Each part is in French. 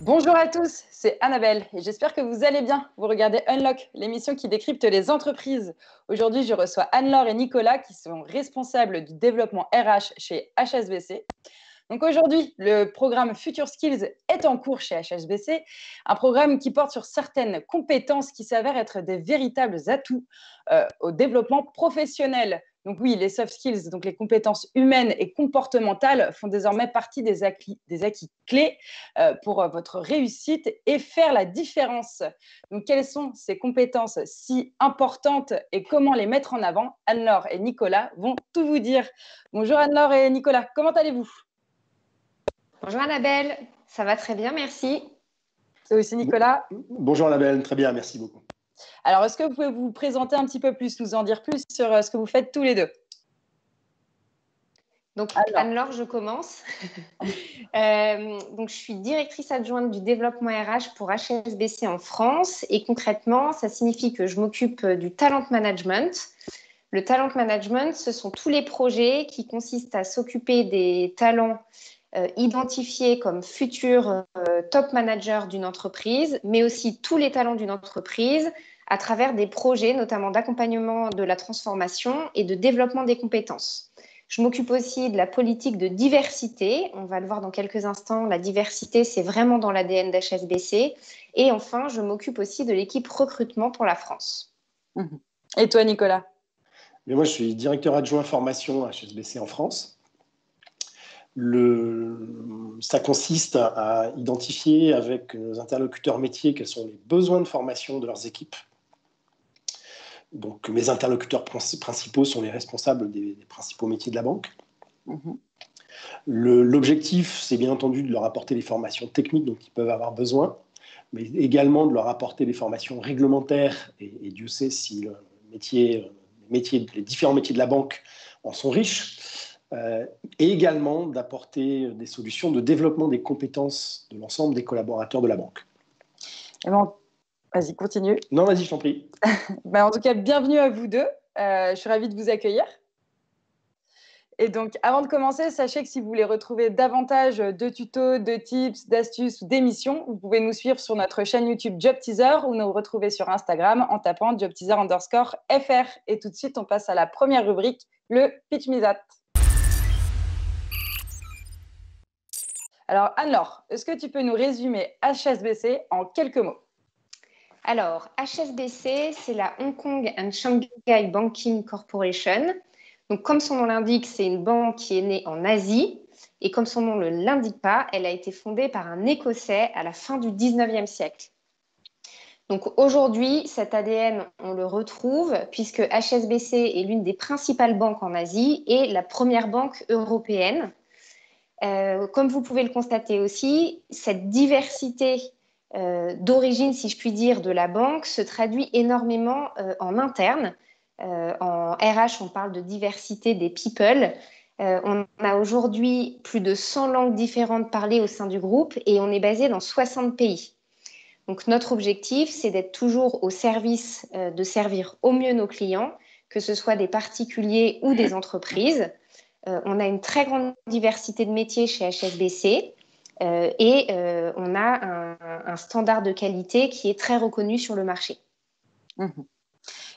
Bonjour à tous, c'est Annabelle et j'espère que vous allez bien. Vous regardez Unlock, l'émission qui décrypte les entreprises. Aujourd'hui, je reçois Anne-Laure et Nicolas qui sont responsables du développement RH chez HSBC. Donc aujourd'hui, le programme Future Skills est en cours chez HSBC, un programme qui porte sur certaines compétences qui s'avèrent être des véritables atouts au développement professionnel. Donc oui, les soft skills, donc les compétences humaines et comportementales, font désormais partie des acquis clés pour votre réussite et faire la différence. Donc quelles sont ces compétences si importantes et comment les mettre en avant? Anne-Laure et Nicolas vont tout vous dire. Bonjour Anne-Laure et Nicolas, comment allez-vous? Bonjour Annabelle, ça va très bien, merci. C'est aussi Nicolas. Bonjour Annabelle, très bien, merci beaucoup. Alors, est-ce que vous pouvez vous présenter un petit peu plus, nous en dire plus sur ce que vous faites tous les deux? Donc Anne-Laure, je commence. Donc, je suis directrice adjointe du développement RH pour HSBC en France et concrètement, ça signifie que je m'occupe du talent management. Le talent management, ce sont tous les projets qui consistent à s'occuper des talents identifiés comme futurs top managers d'une entreprise, mais aussi tous les talents d'une entreprise à travers des projets, notamment d'accompagnement de la transformation et de développement des compétences. Je m'occupe aussi de la politique de diversité. On va le voir dans quelques instants. La diversité, c'est vraiment dans l'ADN d'HSBC. Et enfin, je m'occupe aussi de l'équipe recrutement pour la France. Et toi, Nicolas? Mais moi, je suis directeur adjoint formation à HSBC en France. Ça consiste à identifier avec nos interlocuteurs métiers quels sont les besoins de formation de leurs équipes. Donc, mes interlocuteurs principaux sont les responsables des principaux métiers de la banque. L'objectif, c'est bien entendu de leur apporter les formations techniques dont ils peuvent avoir besoin, mais également de leur apporter les formations réglementaires, et Dieu sait si les différents métiers de la banque en sont riches, et également d'apporter des solutions de développement des compétences de l'ensemble des collaborateurs de la banque. Et bon, vas-y, continue. Non, vas-y, je t'en prie. En tout cas, bienvenue à vous deux. Je suis ravie de vous accueillir. Et donc, avant de commencer, sachez que si vous voulez retrouver davantage de tutos, de tips, d'astuces ou d'émissions, vous pouvez nous suivre sur notre chaîne YouTube Job Teaser ou nous retrouver sur Instagram en tapant jobteaser_fr. Et tout de suite, on passe à la première rubrique, le Pitch Me That. Alors, Anne-Laure, est-ce que tu peux nous résumer HSBC en quelques mots? Alors, HSBC, c'est la Hong Kong and Shanghai Banking Corporation. Donc, comme son nom l'indique, c'est une banque qui est née en Asie. Et comme son nom ne l'indique pas, elle a été fondée par un Écossais à la fin du 19e siècle. Donc, aujourd'hui, cet ADN, on le retrouve puisque HSBC est l'une des principales banques en Asie et la première banque européenne. Comme vous pouvez le constater aussi, cette diversité d'origine, si je puis dire, de la banque se traduit énormément en interne. En RH, on parle de diversité des people. On a aujourd'hui plus de 100 langues différentes parlées au sein du groupe et on est basé dans 60 pays. Donc notre objectif, c'est d'être toujours au service de servir au mieux nos clients, que ce soit des particuliers ou des entreprises. On a une très grande diversité de métiers chez HSBC et on a un standard de qualité qui est très reconnu sur le marché.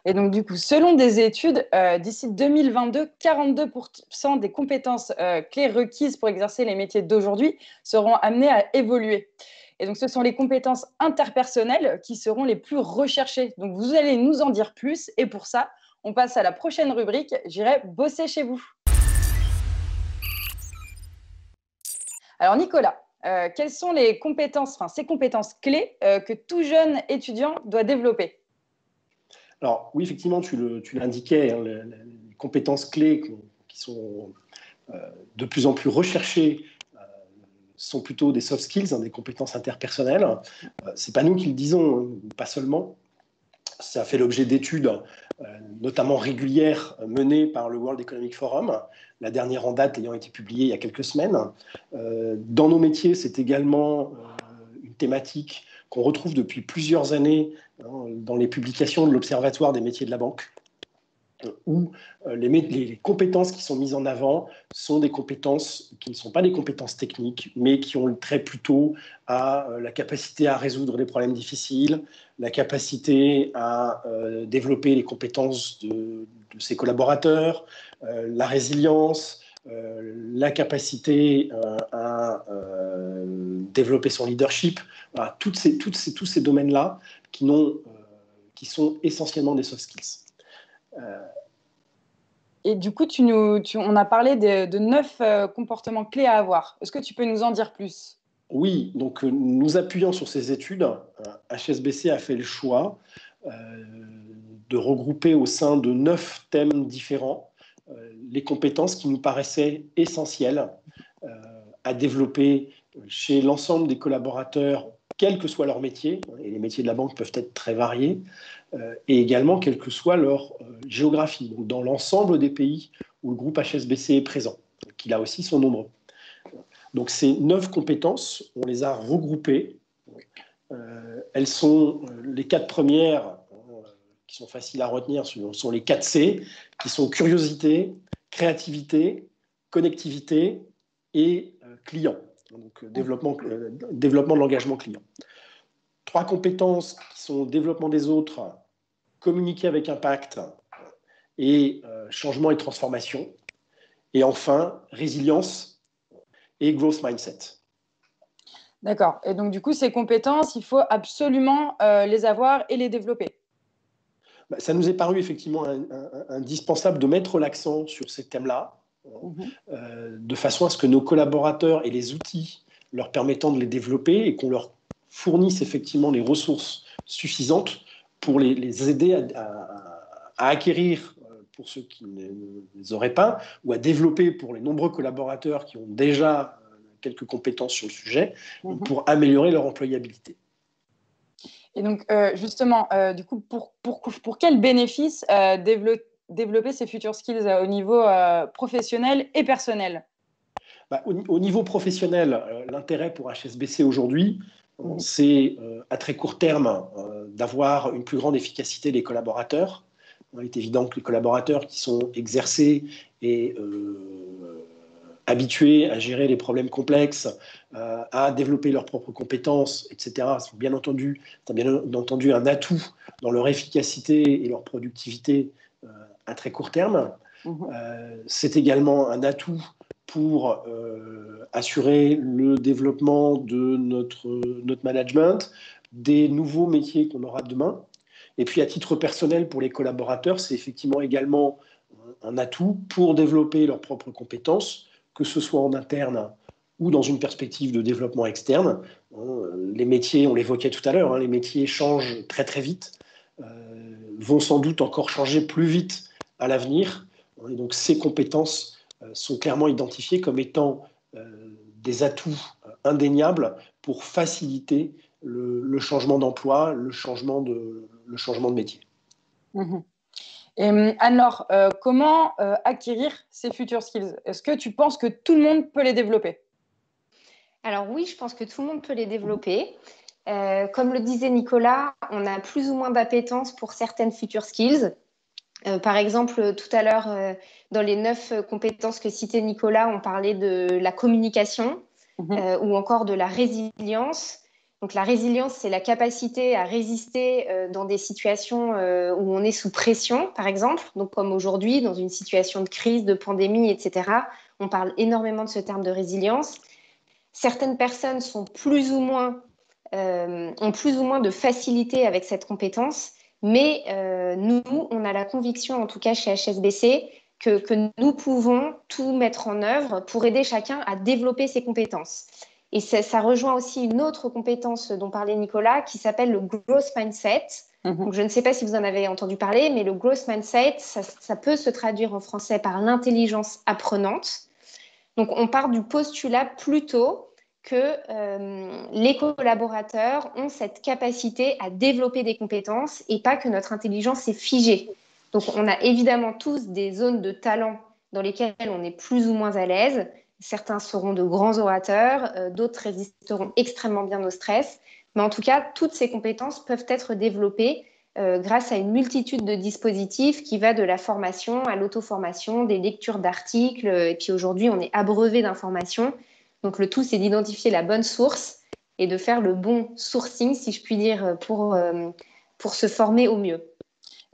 Et donc, du coup, selon des études, d'ici 2022, 42% des compétences clés requises pour exercer les métiers d'aujourd'hui seront amenées à évoluer. Et donc, ce sont les compétences interpersonnelles qui seront les plus recherchées. Donc, vous allez nous en dire plus. Et pour ça, on passe à la prochaine rubrique. J'irai bosser chez vous. Alors, Nicolas, quelles sont les compétences, ces compétences clés que tout jeune étudiant doit développer? Alors, oui, effectivement, tu l'indiquais, hein, les compétences clés qui sont de plus en plus recherchées sont plutôt des soft skills, des compétences interpersonnelles. Ce n'est pas nous qui le disons, pas seulement. Ça fait l'objet d'études, notamment régulières, menées par le World Economic Forum, la dernière en date ayant été publiée il y a quelques semaines. Dans nos métiers, c'est également une thématique qu'on retrouve depuis plusieurs années dans les publications de l'Observatoire des métiers de la banque. où les compétences qui sont mises en avant sont des compétences qui ne sont pas des compétences techniques, mais qui ont trait plutôt à la capacité à résoudre des problèmes difficiles, la capacité à développer les compétences de ses collaborateurs, la résilience, la capacité à développer son leadership. Voilà, tous ces domaines-là qui sont essentiellement des soft skills. Et du coup, on a parlé de 9 comportements clés à avoir. Est-ce que tu peux nous en dire plus? Oui, donc nous appuyant sur ces études, HSBC a fait le choix de regrouper au sein de 9 thèmes différents les compétences qui nous paraissaient essentielles à développer chez l'ensemble des collaborateurs, quel que soit leur métier, et les métiers de la banque peuvent être très variés, et également quelle que soit leur géographie, donc dans l'ensemble des pays où le groupe HSBC est présent, qui a aussi son nombre. Donc ces 9 compétences, on les a regroupées. Elles sont les 4 premières, qui sont faciles à retenir, sont les 4 C, qui sont curiosité, créativité, connectivité et client. Donc développement de l'engagement client. 3 compétences qui sont développement des autres, communiquer avec impact et changement et transformation. Et enfin, résilience et growth mindset. D'accord. Et donc, du coup, ces compétences, il faut absolument les avoir et les développer. Ça nous est paru effectivement indispensable de mettre l'accent sur ces thèmes-là, de façon à ce que nos collaborateurs aient les outils leur permettant de les développer et qu'on leur fournisse effectivement les ressources suffisantes pour les aider à acquérir, pour ceux qui ne les auraient pas, ou à développer pour les nombreux collaborateurs qui ont déjà quelques compétences sur le sujet, pour améliorer leur employabilité. Et donc, justement, du coup, pour quels bénéfices développer ces future skills au niveau professionnel et personnel? Au niveau professionnel, l'intérêt pour HSBC aujourd'hui, c'est à très court terme d'avoir une plus grande efficacité des collaborateurs. Il est évident que les collaborateurs qui sont exercés et habitués à gérer les problèmes complexes, à développer leurs propres compétences, etc., sont bien entendu un atout dans leur efficacité et leur productivité à très court terme. C'est également un atout pour assurer le développement de notre management, des nouveaux métiers qu'on aura demain. Et puis à titre personnel, pour les collaborateurs, c'est effectivement également un atout pour développer leurs propres compétences, que ce soit en interne ou dans une perspective de développement externe. Les métiers, on l'évoquait tout à l'heure, les métiers changent très très vite, vont sans doute encore changer plus vite à l'avenir. Et donc ces compétences sont clairement identifiées comme étant des atouts indéniables pour faciliter le changement d'emploi, le changement de métier. Et Anne-Laure, comment acquérir ces future skills? Est-ce que tu penses que tout le monde peut les développer? Alors oui, je pense que tout le monde peut les développer. Comme le disait Nicolas, on a plus ou moins d'appétence pour certaines future skills. Par exemple, tout à l'heure, dans les 9 compétences que citait Nicolas, on parlait de la communication ou encore de la résilience. Donc la résilience, c'est la capacité à résister dans des situations où on est sous pression, par exemple. Donc comme aujourd'hui, dans une situation de crise, de pandémie, etc. On parle énormément de ce terme de résilience. Certaines personnes ont plus ou moins de facilité avec cette compétence. Mais nous, on a la conviction, en tout cas chez HSBC, que nous pouvons tout mettre en œuvre pour aider chacun à développer ses compétences. Et ça rejoint aussi une autre compétence dont parlait Nicolas, qui s'appelle le growth mindset. Donc, je ne sais pas si vous en avez entendu parler, mais le growth mindset, ça peut se traduire en français par l'intelligence apprenante. Donc, on part du postulat plutôt que les collaborateurs ont cette capacité à développer des compétences et pas que notre intelligence est figée. Donc, on a évidemment tous des zones de talent dans lesquelles on est plus ou moins à l'aise. Certains seront de grands orateurs, d'autres résisteront extrêmement bien au stress. Mais en tout cas, toutes ces compétences peuvent être développées grâce à une multitude de dispositifs qui va de la formation à l'auto-formation, des lectures d'articles. Et puis aujourd'hui, on est abreuvé d'informations. Donc le tout, c'est d'identifier la bonne source et de faire le bon sourcing, si je puis dire, pour se former au mieux.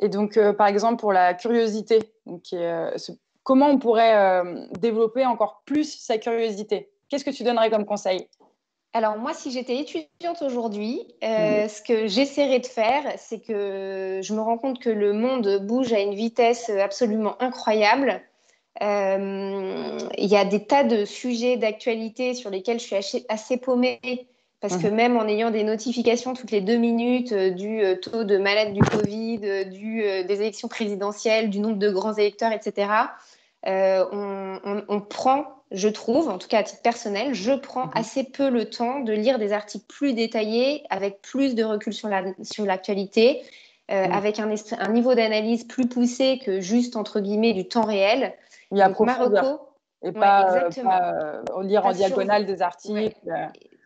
Et donc, par exemple, pour la curiosité, donc, comment on pourrait développer encore plus sa curiosité? Qu'est-ce que tu donnerais comme conseil? Alors moi, si j'étais étudiante aujourd'hui, ce que j'essaierais de faire, c'est que je me rends compte que le monde bouge à une vitesse absolument incroyable. Il y a des tas de sujets d'actualité sur lesquels je suis assez paumée, parce que même en ayant des notifications toutes les 2 minutes du taux de malades du Covid, des élections présidentielles, du nombre de grands électeurs, etc., on prend, je trouve, en tout cas à titre personnel, je prends assez peu le temps de lire des articles plus détaillés, avec plus de recul sur l'actualité, avec un niveau d'analyse plus poussé que juste, entre guillemets, du temps réel. Et approfondir. Et pas lire en diagonale des articles. Ouais,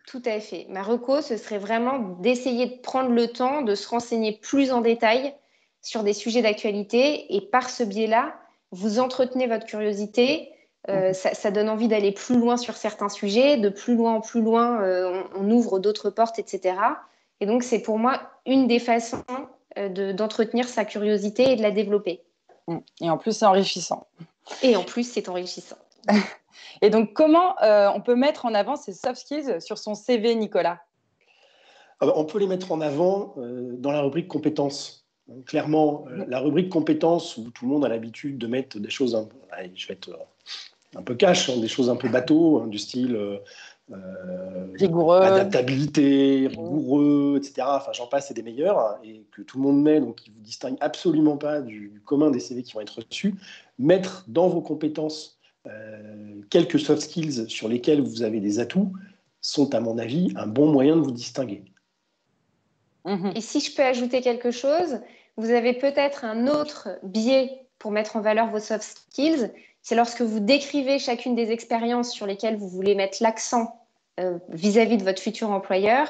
tout à fait. Ma reco, ce serait vraiment d'essayer de prendre le temps de se renseigner plus en détail sur des sujets d'actualité. Et par ce biais-là, vous entretenez votre curiosité. Ça donne envie d'aller plus loin sur certains sujets. De plus loin en plus loin, on ouvre d'autres portes, etc. Et donc, c'est pour moi une des façons d'entretenir sa curiosité et de la développer. Et en plus, c'est enrichissant. Et en plus, c'est enrichissant. Et donc, comment on peut mettre en avant ces soft skills sur son CV, Nicolas? On peut les mettre en avant dans la rubrique compétences. Donc, clairement, la rubrique compétences, où tout le monde a l'habitude de mettre des choses, je vais être un peu cash, des choses un peu bateau, du style rigoureux, adaptabilité, rigoureux, etc. Enfin, j'en passe, c'est des meilleurs, et que tout le monde met, donc qui ne vous distingue absolument pas du commun des CV qui vont être reçus. Mettre dans vos compétences quelques soft skills sur lesquels vous avez des atouts sont, à mon avis, un bon moyen de vous distinguer. Et si je peux ajouter quelque chose, vous avez peut-être un autre biais pour mettre en valeur vos soft skills. C'est lorsque vous décrivez chacune des expériences sur lesquelles vous voulez mettre l'accent vis-à-vis de votre futur employeur.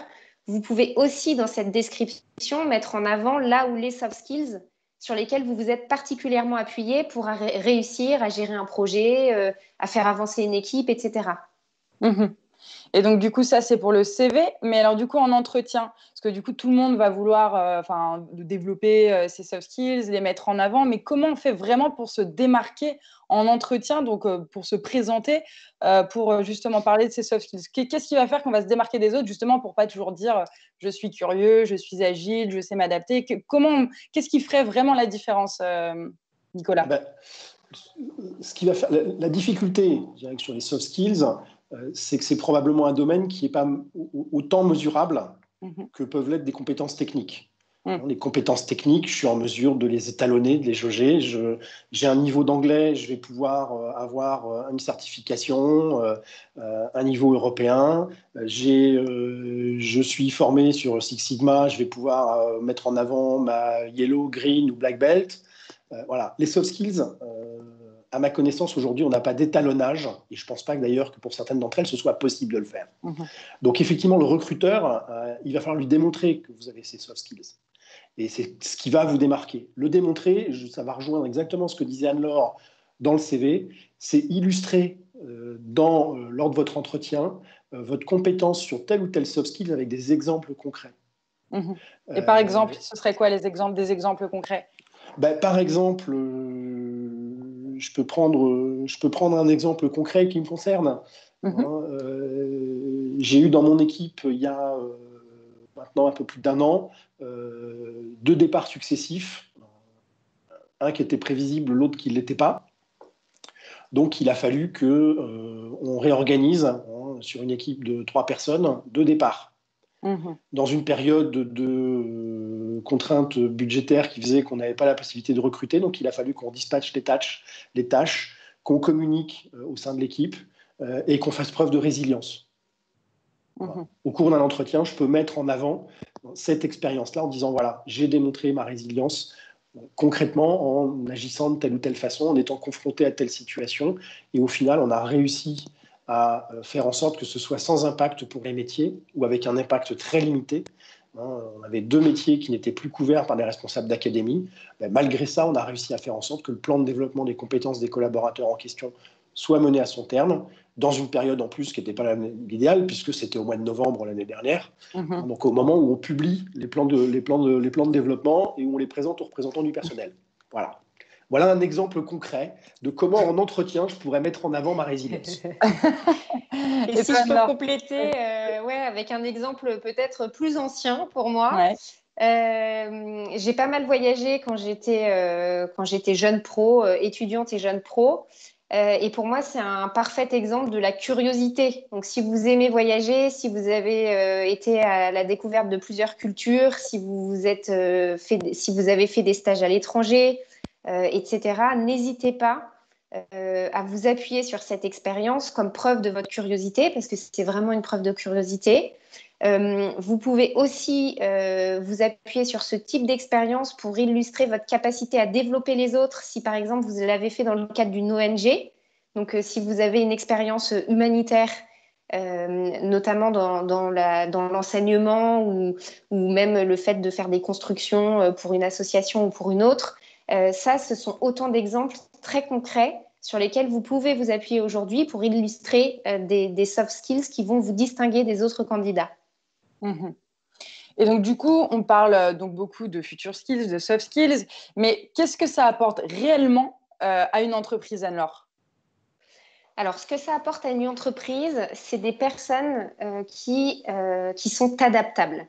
Vous pouvez aussi, dans cette description, mettre en avant là où les soft skills sur lesquels vous vous êtes particulièrement appuyé pour réussir à gérer un projet, à faire avancer une équipe, etc. Et donc, du coup, ça, c'est pour le CV. Mais alors, du coup, en entretien, parce que du coup, tout le monde va vouloir développer ses soft skills, les mettre en avant. Mais comment on fait vraiment pour se démarquer en entretien, donc pour se présenter, pour justement parler de ces soft skills? Qu'est-ce qui va faire qu'on va se démarquer des autres, justement, pour pas toujours dire je suis curieux, je suis agile, je sais m'adapter? Qu'est-ce qui ferait vraiment la différence, Nicolas? Ce qui va faire la difficulté, je dirais, sur les soft skills, c'est que c'est probablement un domaine qui n'est pas autant mesurable que peuvent l'être des compétences techniques. Les compétences techniques, je suis en mesure de les étalonner, de les jauger. J'ai un niveau d'anglais, je vais pouvoir avoir une certification, un niveau européen. Je suis formé sur Six Sigma, je vais pouvoir mettre en avant ma yellow, green ou black belt. Voilà. Les soft skills, à ma connaissance, aujourd'hui, on n'a pas d'étalonnage, et je ne pense pas d'ailleurs que pour certaines d'entre elles, ce soit possible de le faire. Donc effectivement, le recruteur, il va falloir lui démontrer que vous avez ces soft skills. Et c'est ce qui va vous démarquer. Le démontrer, ça va rejoindre exactement ce que disait Anne-Laure dans le CV, c'est illustrer lors de votre entretien votre compétence sur tel ou tel soft skill avec des exemples concrets. Et par exemple, ce serait quoi des exemples concrets? Par exemple, je peux prendre un exemple concret qui me concerne. J'ai eu dans mon équipe, il y a maintenant un peu plus d'1 an, 2 départs successifs, un qui était prévisible, l'autre qui ne l'était pas. Donc il a fallu qu'on réorganise sur une équipe de 3 personnes, 2 départs. Dans une période de contraintes budgétaires qui faisait qu'on n'avait pas la possibilité de recruter, donc il a fallu qu'on dispatche les tâches, qu'on communique au sein de l'équipe et qu'on fasse preuve de résilience. Voilà. Au cours d'un entretien, je peux mettre en avant cette expérience-là en disant voilà, j'ai démontré ma résilience concrètement en agissant de telle ou telle façon, en étant confronté à telle situation, et au final, on a réussi à faire en sorte que ce soit sans impact pour les métiers ou avec un impact très limité, On avait 2 métiers qui n'étaient plus couverts par les responsables d'académie. Malgré ça, on a réussi à faire en sorte que le plan de développement des compétences des collaborateurs en question soit mené à son terme, dans une période en plus qui n'était pas l'idéal, puisque c'était au mois de novembre l'année dernière. Donc au moment où on publie les plans de développement et où on les présente aux représentants du personnel. Voilà un exemple concret de comment en entretien je pourrais mettre en avant ma résilience. Et si je peux compléter avec un exemple peut-être plus ancien pour moi. Ouais. J'ai pas mal voyagé quand j'étais jeune pro, étudiante et jeune pro. Et pour moi, c'est un parfait exemple de la curiosité. Donc, si vous aimez voyager, si vous avez été à la découverte de plusieurs cultures, si vous avez fait des stages à l'étranger, etc., n'hésitez pas à vous appuyer sur cette expérience comme preuve de votre curiosité, parce que c'est vraiment une preuve de curiosité. Vous pouvez aussi vous appuyer sur ce type d'expérience pour illustrer votre capacité à développer les autres, si par exemple vous l'avez fait dans le cadre d'une ONG. Donc si vous avez une expérience humanitaire, notamment dans l'enseignement ou même le fait de faire des constructions pour une association ou pour une autre, ça, ce sont autant d'exemples très concrets sur lesquels vous pouvez vous appuyer aujourd'hui pour illustrer des soft skills qui vont vous distinguer des autres candidats. Et donc, du coup, on parle donc beaucoup de future skills, de soft skills, mais qu'est-ce que ça apporte réellement à une entreprise, Anne-Laure ? Alors, ce que ça apporte à une entreprise, c'est des personnes qui sont adaptables.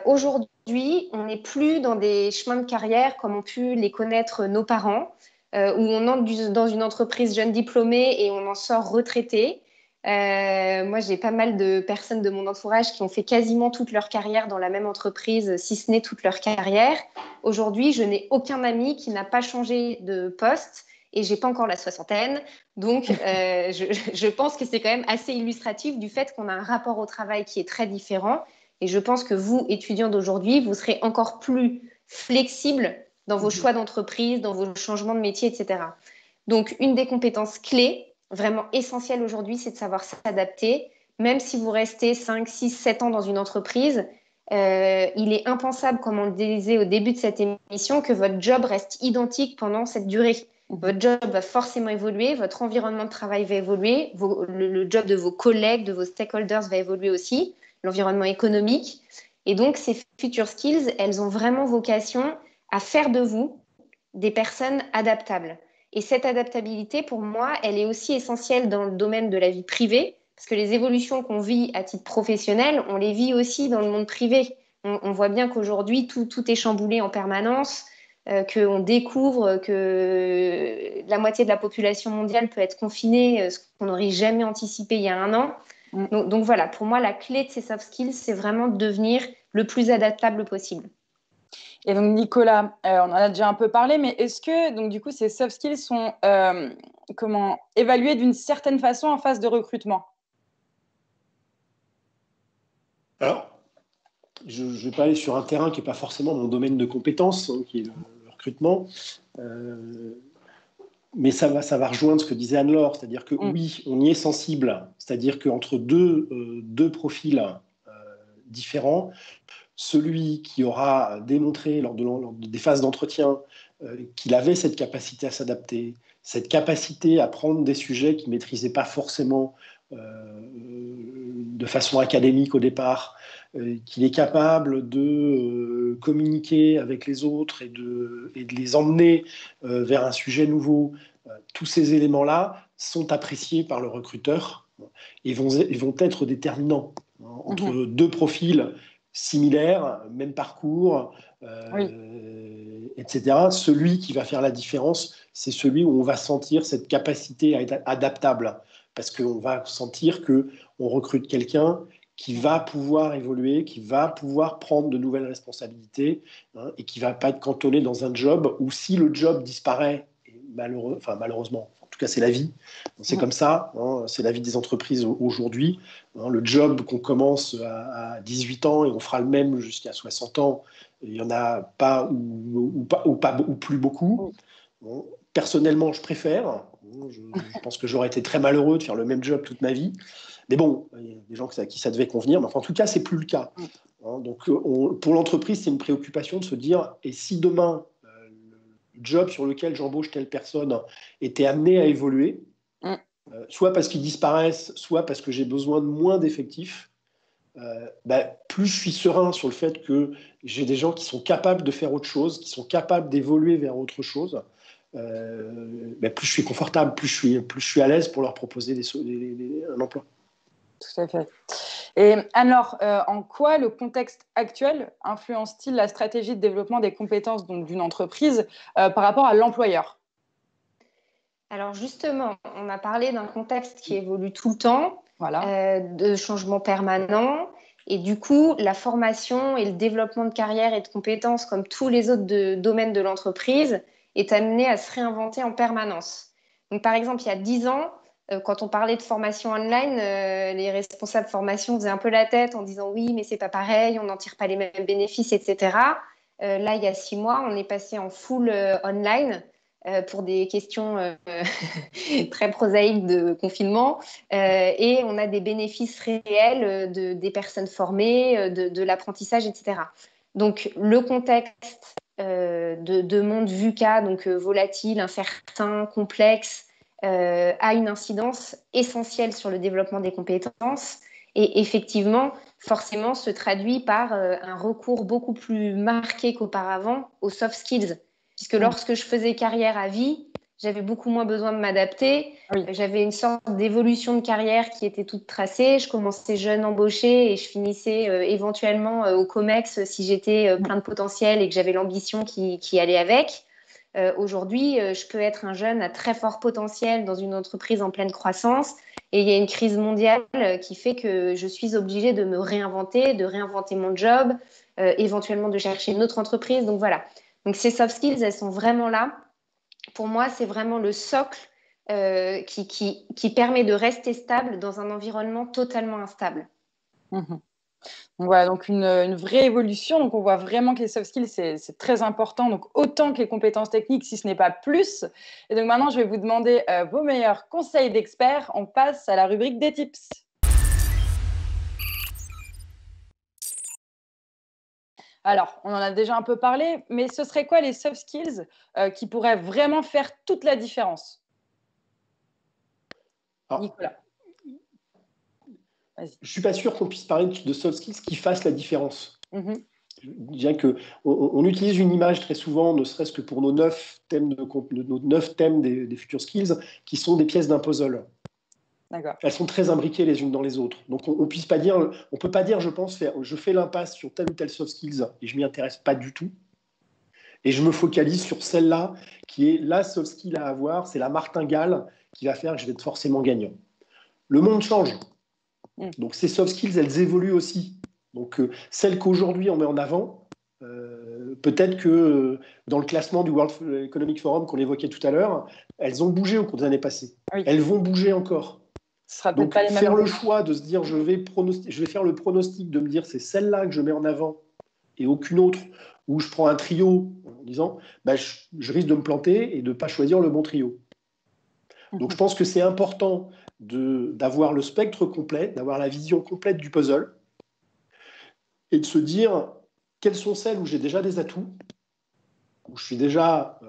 Aujourd'hui, on n'est plus dans des chemins de carrière comme ont pu les connaître nos parents, où on entre dans une entreprise jeune diplômée et on en sort retraité. Moi, j'ai pas mal de personnes de mon entourage qui ont fait quasiment toute leur carrière dans la même entreprise, si ce n'est toute leur carrière. Aujourd'hui, je n'ai aucun ami qui n'a pas changé de poste et j'ai pas encore la soixantaine. Donc, je pense que c'est quand même assez illustratif du fait qu'on a un rapport au travail qui est très différent. Et je pense que vous, étudiants d'aujourd'hui, vous serez encore plus flexibles dans vos choix d'entreprise, dans vos changements de métier, etc. Donc, une des compétences clés, vraiment essentielles aujourd'hui, c'est de savoir s'adapter. Même si vous restez 5, 6, 7 ans dans une entreprise, il est impensable, comme on le disait au début de cette émission, que votre job reste identique pendant cette durée. Votre job va forcément évoluer, votre environnement de travail va évoluer, le job de vos collègues, de vos stakeholders va évoluer aussi, l'environnement économique. Et donc, ces future skills, elles ont vraiment vocation à faire de vous des personnes adaptables. Et cette adaptabilité, pour moi, elle est aussi essentielle dans le domaine de la vie privée, parce que les évolutions qu'on vit à titre professionnel, on les vit aussi dans le monde privé. On voit bien qu'aujourd'hui, tout est chamboulé en permanence, qu'on découvre que la moitié de la population mondiale peut être confinée, ce qu'on n'aurait jamais anticipé il y a un an. Donc voilà, pour moi, la clé de ces soft skills, c'est vraiment de devenir le plus adaptable possible. Et donc, Nicolas, on en a déjà un peu parlé, mais est-ce que donc, du coup, ces soft skills sont évalués d'une certaine façon en phase de recrutement ? Alors, je vais pas aller sur un terrain qui n'est pas forcément mon domaine de compétence, qui est le recrutement. Mais ça va rejoindre ce que disait Anne-Laure, c'est-à-dire que oui, on y est sensible, c'est-à-dire qu'entre deux profils différents, celui qui aura démontré lors des phases d'entretien qu'il avait cette capacité à s'adapter, cette capacité à prendre des sujets qu'il ne maîtrisait pas forcément de façon académique au départ, qu'il est capable de communiquer avec les autres et de les emmener vers un sujet nouveau. Tous ces éléments-là sont appréciés par le recruteur et vont être déterminants entre deux profils similaires, même parcours, etc. Celui qui va faire la différence, c'est celui où on va sentir cette capacité à être adaptable, parce qu'on va sentir qu'on recrute quelqu'un qui va pouvoir évoluer, qui va pouvoir prendre de nouvelles responsabilités, et qui ne va pas être cantonné dans un job où si le job disparaît, malheureusement, en tout cas c'est la vie, c'est comme ça, c'est la vie des entreprises aujourd'hui. Le job qu'on commence à 18 ans et on fera le même jusqu'à 60 ans, il n'y en a pas ou plus beaucoup. Bon, personnellement, je préfère. Je pense que j'aurais été très malheureux de faire le même job toute ma vie. Mais bon, il y a des gens qui ça devait convenir. Mais enfin, en tout cas, ce n'est plus le cas. Hein. Donc, pour l'entreprise, c'est une préoccupation de se dire, et si demain, le job sur lequel j'embauche telle personne était amené à évoluer, soit parce qu'ils disparaissent, soit parce que j'ai besoin de moins d'effectifs, plus je suis serein sur le fait que j'ai des gens qui sont capables de faire autre chose, qui sont capables d'évoluer vers autre chose, plus je suis confortable, plus je suis à l'aise pour leur proposer un emploi. Tout à fait. Et alors, en quoi le contexte actuel influence-t-il la stratégie de développement des compétences d'une entreprise par rapport à l'employeur? Alors justement, on a parlé d'un contexte qui évolue tout le temps, voilà. De changements permanents. Et du coup, la formation et le développement de carrière et de compétences, comme tous les autres domaines de l'entreprise, est amené à se réinventer en permanence. Donc, par exemple, il y a 10 ans, quand on parlait de formation online, les responsables formation faisaient un peu la tête en disant oui, mais c'est pas pareil, on n'en tire pas les mêmes bénéfices, etc. Là, il y a 6 mois, on est passé en full online pour des questions très prosaïques de confinement. Et on a des bénéfices réels des personnes formées, de l'apprentissage, etc. Donc, le contexte de monde VUCA, donc volatile, incertain, complexe, a une incidence essentielle sur le développement des compétences et effectivement, forcément, se traduit par un recours beaucoup plus marqué qu'auparavant aux soft skills. Puisque lorsque je faisais carrière à vie, j'avais beaucoup moins besoin de m'adapter. Oui. J'avais une sorte d'évolution de carrière qui était toute tracée. Je commençais jeune embauchée et je finissais éventuellement au COMEX si j'étais plein de potentiel et que j'avais l'ambition qui allait avec. Aujourd'hui, je peux être un jeune à très fort potentiel dans une entreprise en pleine croissance et il y a une crise mondiale qui fait que je suis obligée de me réinventer, de réinventer mon job, éventuellement de chercher une autre entreprise. Donc voilà. Donc ces soft skills, elles sont vraiment là. Pour moi, c'est vraiment le socle qui permet de rester stable dans un environnement totalement instable. Mmh. Donc voilà, donc une vraie évolution. Donc on voit vraiment que les soft skills, c'est très important, donc autant que les compétences techniques, si ce n'est pas plus. Et donc maintenant, je vais vous demander vos meilleurs conseils d'experts. On passe à la rubrique des tips. Alors, on en a déjà un peu parlé, mais ce serait quoi les soft skills qui pourraient vraiment faire toute la différence? Nicolas. Je ne suis pas sûr qu'on puisse parler de soft skills qui fassent la différence. Je dirais qu'on utilise une image très souvent, ne serait-ce que pour nos 9 thèmes, nos 9 thèmes des future skills, qui sont des pièces d'un puzzle. Elles sont très imbriquées les unes dans les autres. Donc on peut pas dire, je pense, je fais l'impasse sur telle ou telle soft skills et je m'y intéresse pas du tout. Et je me focalise sur celle-là qui est la soft skill à avoir, c'est la martingale qui va faire que je vais être forcément gagnant. Le monde change. Donc ces soft skills, elles évoluent aussi. Donc celles qu'aujourd'hui on met en avant, peut-être que dans le classement du World Economic Forum qu'on évoquait tout à l'heure, elles ont bougé au cours des années passées. Oui. Elles vont bouger encore. Donc faire le choix de se dire je vais faire le pronostic de me dire c'est celle-là que je mets en avant et aucune autre, où je prends un trio en disant je risque de me planter et de ne pas choisir le bon trio. Donc je pense que c'est important d'avoir le spectre complet, d'avoir la vision complète du puzzle et de se dire quelles sont celles où j'ai déjà des atouts, où je suis déjà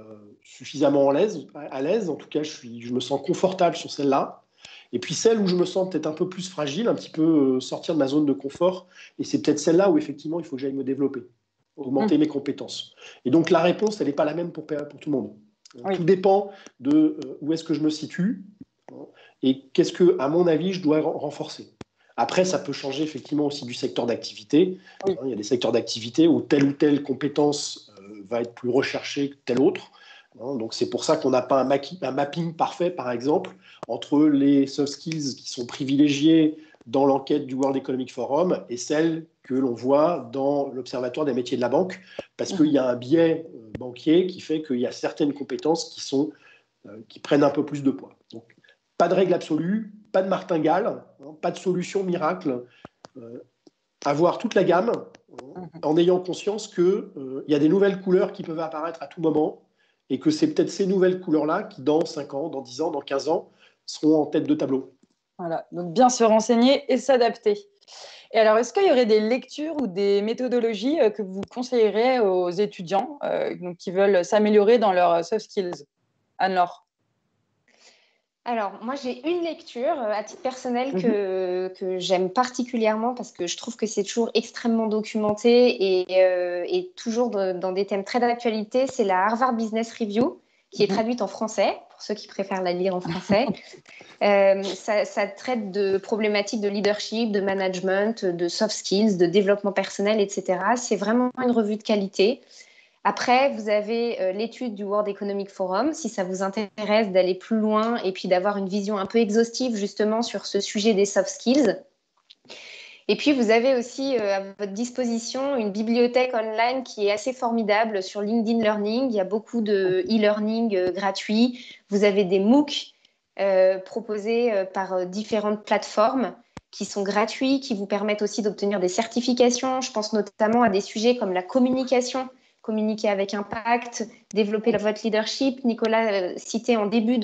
suffisamment à l'aise, en tout cas je me sens confortable sur celle-là, et puis celle où je me sens peut-être un peu plus fragile, un petit peu sortir de ma zone de confort, et c'est peut-être celle-là où effectivement il faut que j'aille me développer, augmenter mes compétences. Et donc la réponse, elle n'est pas la même pour tout le monde. Oui. Tout dépend de où est-ce que je me situe et qu'est-ce que, à mon avis, je dois renforcer. Après, ça peut changer effectivement aussi du secteur d'activité. Oui. Il y a des secteurs d'activité où telle ou telle compétence va être plus recherchée que telle autre. Donc c'est pour ça qu'on n'a pas un mapping parfait, par exemple, entre les soft skills qui sont privilégiés dans l'enquête du World Economic Forum et celles que l'on voit dans l'Observatoire des métiers de la banque, parce qu'il y a un biais banquier qui fait qu'il y a certaines compétences qui prennent un peu plus de poids. Donc, pas de règle absolue, pas de martingale, pas de solution miracle. Avoir toute la gamme en ayant conscience qu'il y a des nouvelles couleurs qui peuvent apparaître à tout moment et que c'est peut-être ces nouvelles couleurs-là qui, dans 5 ans, dans 10 ans, dans 15 ans, seront en tête de tableau. Voilà, donc bien se renseigner et s'adapter. Et alors, est-ce qu'il y aurait des lectures ou des méthodologies que vous conseillerez aux étudiants donc, qui veulent s'améliorer dans leurs soft skills? Anne-Laure. Alors, moi, j'ai une lecture à titre personnel que j'aime particulièrement parce que je trouve que c'est toujours extrêmement documenté et toujours dans des thèmes très d'actualité. C'est la Harvard Business Review, qui est traduite en français, pour ceux qui préfèrent la lire en français. Ça traite de problématiques de leadership, de management, de soft skills, de développement personnel, etc. C'est vraiment une revue de qualité. Après, vous avez l'étude du World Economic Forum, si ça vous intéresse d'aller plus loin et puis d'avoir une vision un peu exhaustive justement sur ce sujet des soft skills. Et puis, vous avez aussi à votre disposition une bibliothèque online qui est assez formidable sur LinkedIn Learning. Il y a beaucoup de e-learning gratuits. Vous avez des MOOC proposés par différentes plateformes qui sont gratuits, qui vous permettent aussi d'obtenir des certifications. Je pense notamment à des sujets comme la communication, communiquer avec impact, développer votre leadership. Nicolas citait en début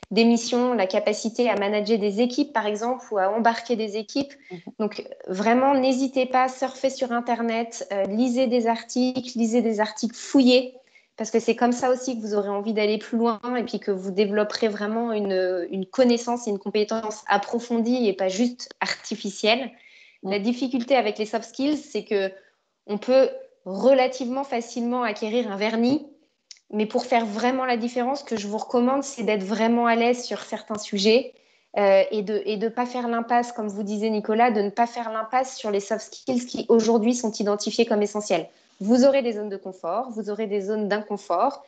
d'émission la capacité à manager des équipes, par exemple, ou à embarquer des équipes. Donc, vraiment, n'hésitez pas, surfez sur Internet, lisez des articles fouillés, parce que c'est comme ça aussi que vous aurez envie d'aller plus loin et puis que vous développerez vraiment une connaissance et une compétence approfondie et pas juste artificielle. La difficulté avec les soft skills, c'est qu'on peut relativement facilement acquérir un vernis, mais pour faire vraiment la différence, ce que je vous recommande, c'est d'être vraiment à l'aise sur certains sujets et de pas faire l'impasse, comme vous disiez Nicolas, de ne pas faire l'impasse sur les soft skills qui aujourd'hui sont identifiés comme essentiels. Vous aurez des zones de confort, vous aurez des zones d'inconfort,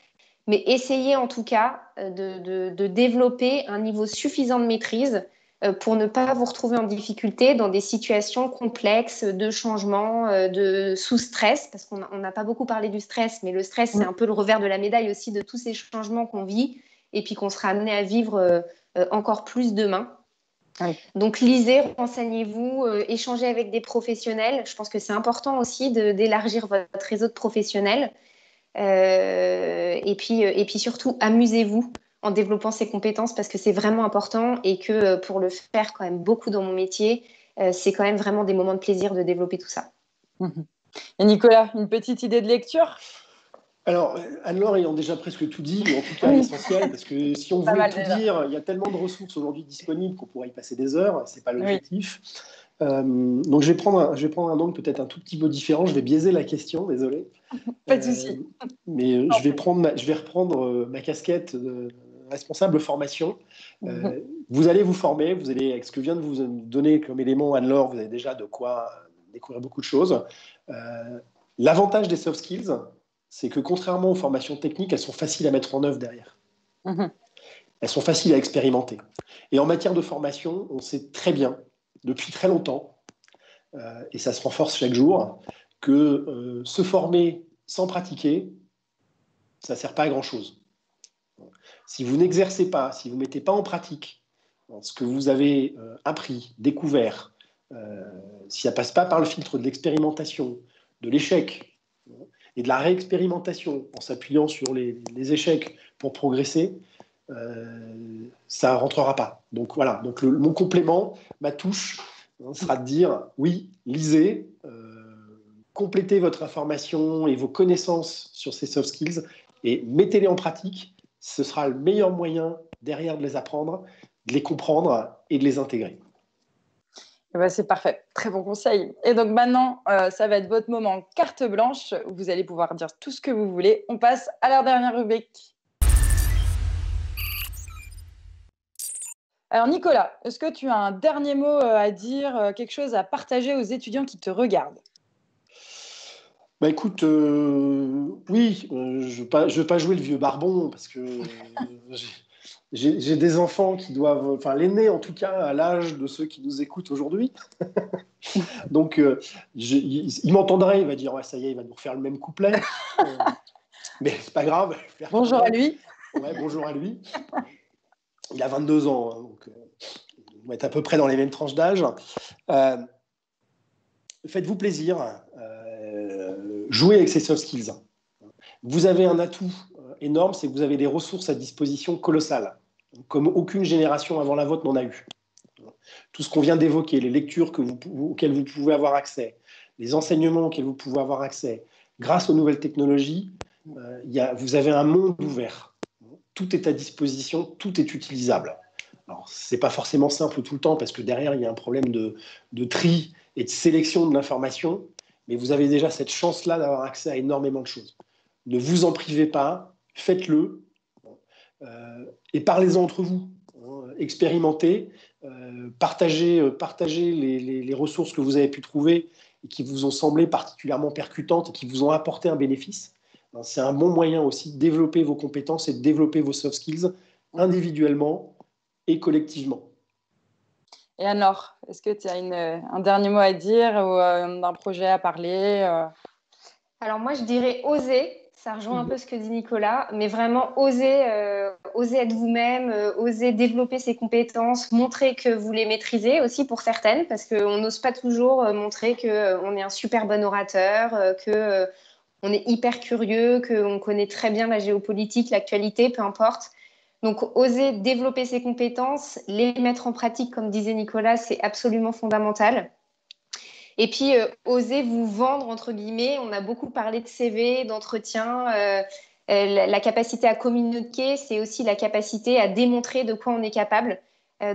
mais essayez en tout cas de développer un niveau suffisant de maîtrise pour ne pas vous retrouver en difficulté dans des situations complexes de changement, de sous-stress, parce qu'on n'a pas beaucoup parlé du stress, mais le stress, c'est un peu le revers de la médaille aussi de tous ces changements qu'on vit et puis qu'on sera amené à vivre encore plus demain. Oui. Donc, lisez, renseignez-vous, échangez avec des professionnels. Je pense que c'est important aussi d'élargir votre réseau de professionnels. Et puis surtout, amusez-vous en développant ces compétences parce que c'est vraiment important et que pour le faire quand même beaucoup dans mon métier, c'est quand même vraiment des moments de plaisir de développer tout ça. Et Nicolas, une petite idée de lecture ? Alors, Anne-Laure ayant déjà presque tout dit, mais en tout cas l'essentiel, parce que si on voulait tout dire, il y a tellement de ressources aujourd'hui disponibles qu'on pourrait y passer des heures, c'est pas l'objectif. Donc je vais prendre un angle peut-être un tout petit peu différent, je vais biaiser la question, désolé. Pas de souci. Mais je vais reprendre ma casquette de responsable formation. Vous allez vous former, avec ce que vient de vous donner comme élément Anne-Laure, vous avez déjà de quoi découvrir beaucoup de choses. L'avantage des soft skills, c'est que contrairement aux formations techniques, elles sont faciles à mettre en œuvre derrière. Elles sont faciles à expérimenter. Et en matière de formation, on sait très bien, depuis très longtemps, et ça se renforce chaque jour, que se former sans pratiquer, ça ne sert pas à grand-chose. Si vous n'exercez pas, si vous ne mettez pas en pratique ce que vous avez appris, découvert, si ça ne passe pas par le filtre de l'expérimentation, de l'échec, et de la réexpérimentation en s'appuyant sur les échecs pour progresser, ça ne rentrera pas. Donc voilà, donc mon complément, ma touche, sera de dire oui, lisez, complétez votre information et vos connaissances sur ces soft skills et mettez-les en pratique. Ce sera le meilleur moyen derrière de les apprendre, de les comprendre et de les intégrer. Ben c'est parfait, très bon conseil. Et donc maintenant, ça va être votre moment carte blanche où vous allez pouvoir dire tout ce que vous voulez. On passe à la dernière rubrique. Alors Nicolas, est-ce que tu as un dernier mot à dire, quelque chose à partager aux étudiants qui te regardent ? Bah écoute, oui, je ne veux pas jouer le vieux barbon parce que j'ai des enfants qui doivent, enfin l'aîné en tout cas, à l'âge de ceux qui nous écoutent aujourd'hui. Donc il m'entendrait, il va dire ouais, ça y est, il va nous refaire le même couplet. Mais c'est pas grave. Bonjour à lui. Ouais, bonjour à lui. Il a 22 ans, hein, donc on va être à peu près dans les mêmes tranches d'âge. Faites-vous plaisir. Jouez avec ces soft skills. Vous avez un atout énorme, c'est que vous avez des ressources à disposition colossales, comme aucune génération avant la vôtre n'en a eu. tout ce qu'on vient d'évoquer, les lectures auxquelles vous pouvez avoir accès, les enseignements auxquels vous pouvez avoir accès, grâce aux nouvelles technologies, vous avez un monde ouvert. Tout est à disposition, tout est utilisable. Alors, ce n'est pas forcément simple tout le temps parce que derrière, il y a un problème de tri et de sélection de l'information, mais vous avez déjà cette chance-là d'avoir accès à énormément de choses. Ne vous en privez pas, faites-le et parlez-en entre vous. Expérimentez, partagez les ressources que vous avez pu trouver et qui vous ont semblé particulièrement percutantes et qui vous ont apporté un bénéfice. C'est un bon moyen aussi de développer vos compétences et de développer vos soft skills individuellement et collectivement. Et alors, est-ce que tu as un dernier mot à dire ou d'un projet à parler Alors moi, je dirais oser. Ça rejoint un peu ce que dit Nicolas, mais vraiment oser, oser être vous-même, oser développer ses compétences, montrer que vous les maîtrisez aussi pour certaines, parce qu'on n'ose pas toujours montrer qu'on est un super bon orateur, qu'on est hyper curieux, qu'on connaît très bien la géopolitique, l'actualité, peu importe. Donc, oser développer ses compétences, les mettre en pratique, comme disait Nicolas, c'est absolument fondamental. Et puis, oser vous vendre, entre guillemets. On a beaucoup parlé de CV, d'entretien. La capacité à communiquer, c'est aussi la capacité à démontrer de quoi on est capable.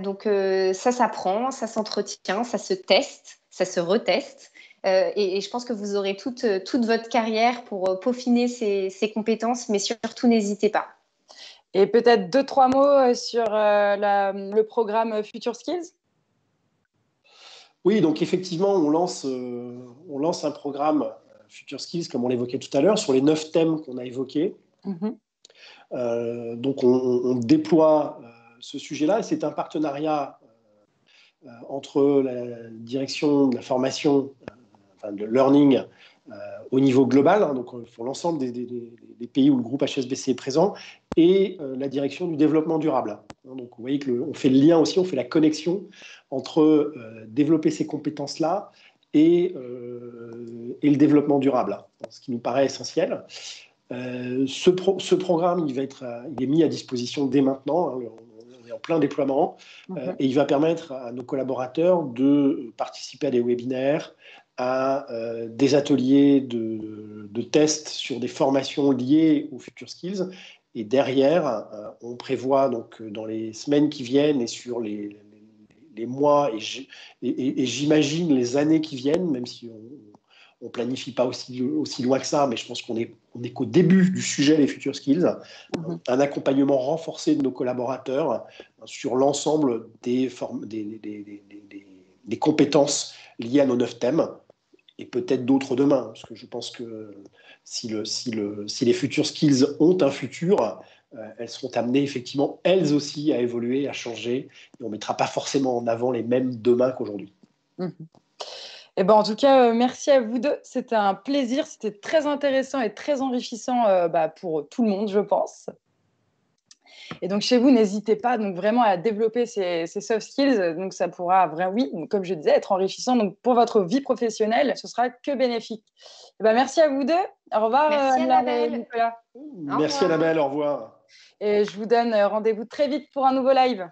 Donc, ça s'apprend, ça s'entretient, ça se teste, ça se reteste. Et je pense que vous aurez toute votre carrière pour peaufiner ces compétences, mais surtout, n'hésitez pas. Et peut-être 2-3 mots sur le programme Future Skills. Oui, donc effectivement, on lance un programme Future Skills, comme on l'évoquait tout à l'heure, sur les 9 thèmes qu'on a évoqués. Donc, on déploie ce sujet-là, et c'est un partenariat entre la direction de la formation, de learning au niveau global, donc pour l'ensemble des pays où le groupe HSBC est présent, et la direction du développement durable. Donc, vous voyez qu'on fait le lien aussi, on fait la connexion entre développer ces compétences-là et le développement durable, ce qui nous paraît essentiel. Ce programme, il est mis à disposition dès maintenant. On est en plein déploiement et il va permettre à nos collaborateurs de participer à des webinaires, à des ateliers de tests sur des formations liées aux Future Skills. Et derrière, on prévoit donc dans les semaines qui viennent et sur les mois et j'imagine les années qui viennent, même si on ne planifie pas aussi loin que ça, mais je pense qu'on est qu'au début du sujet des Future Skills, un accompagnement renforcé de nos collaborateurs sur l'ensemble des compétences liées à nos 9 thèmes, et peut-être d'autres demain, parce que je pense que si les Future Skills ont un futur, elles seront amenées effectivement, elles aussi, à évoluer, à changer, et on ne mettra pas forcément en avant les mêmes demain qu'aujourd'hui. Et ben, en tout cas, merci à vous deux. C'était un plaisir, c'était très intéressant et très enrichissant pour tout le monde, je pense. Et donc, chez vous, n'hésitez pas donc, vraiment à développer ces soft skills. Donc, ça pourra, oui, comme je disais, être enrichissant. Donc, pour votre vie professionnelle, ce sera que bénéfique. Et ben, merci à vous deux. Au revoir, Anne-Laure et Nicolas. Merci, Annabelle. Au revoir. Et je vous donne rendez-vous très vite pour un nouveau live.